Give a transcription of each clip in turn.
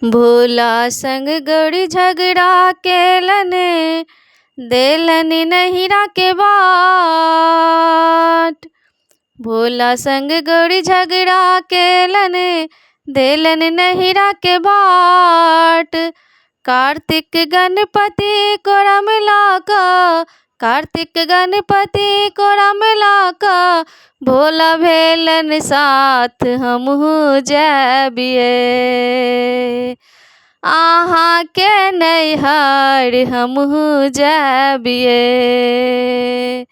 भोला संग गौरी झगड़ा केलन, देलन नहिरा के बाट। भोला संग गौरी झगड़ा केलन, देलन नहिरा के बाट। कार्तिक गणपति को रमला का, कार्तिक गणपति को रमला का, भोला भेलन साथ हमहू जबिए। आहाँ के नैहर हमहू जबिए,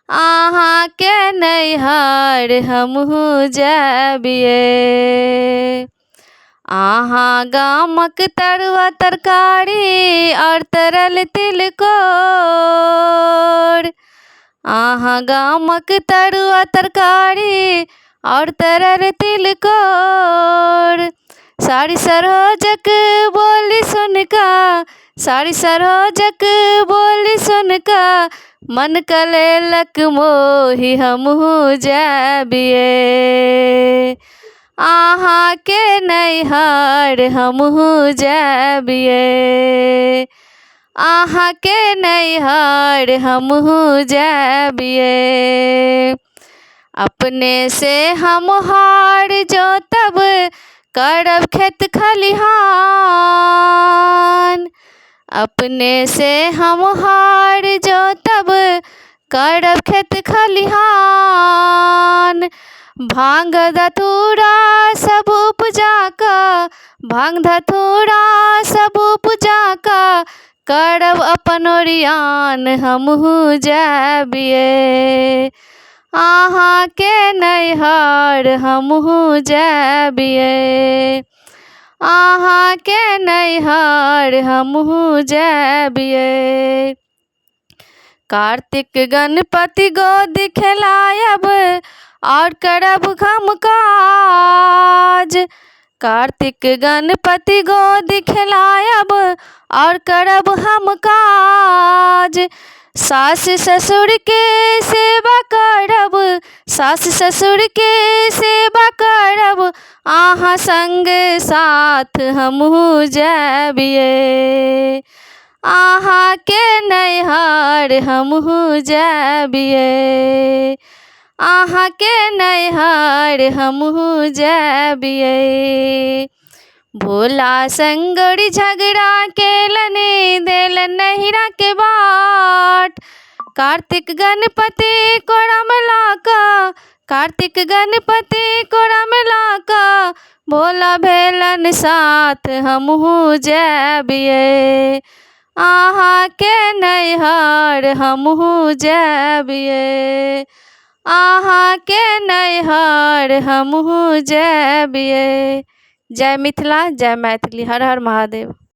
आहाँ के नैहर हमहू जबिए। आहाँ गामक तरुआ तरकारी और तरल तिलकोर। आहाँ गामक तरुआ तरकारी और तरल तिलकोर। साड़ी सरोजक बोली सुनका, साड़ी सरोजक बोली सुनका, मन कलेलक मोहि हमहू जबिए। आहाँ के नैहर हमहू जबिए, आहाँ के नैहर हमहू जबिए। अपने से हम हार जोतब करब खेत खलिहान। अपने से हम हार जोतब करब खेत खलिहान। भांग धतूरा सब उपजा का, भांग धतूरा सब उपजा का, करब अपन ओरियान हमहू जबिए। आहाँ के नैहर हमहू जबिए, आहाँ के नैहर हमहू जबिए। कार्तिक गणपति गोदी खेलायब और करब हम काज। कार्तिक गणपति गोदी खेलायब और करब हम काज। सास ससुर के सेवा करब, सास ससुर के सेवा करब, आहाँ संग साथ हमहू जबिए। आहाँ के नैहर हमहू जबिए, आहाँ के नैहर हमहू जबिए। भोला संग गौरी झगड़ा केलन, देलन नहिरा के बाट। कार्तिक गणपति को रमला का, कार्तिक गणपति को रमला का, भोला भेलन साथ हमहू जबिए। आहाँ के नैहर हमहू जबिए, आहाँ के नैहर हमहू जबिए। जय मिथिला, जय मैथिली। हर हर महादेव।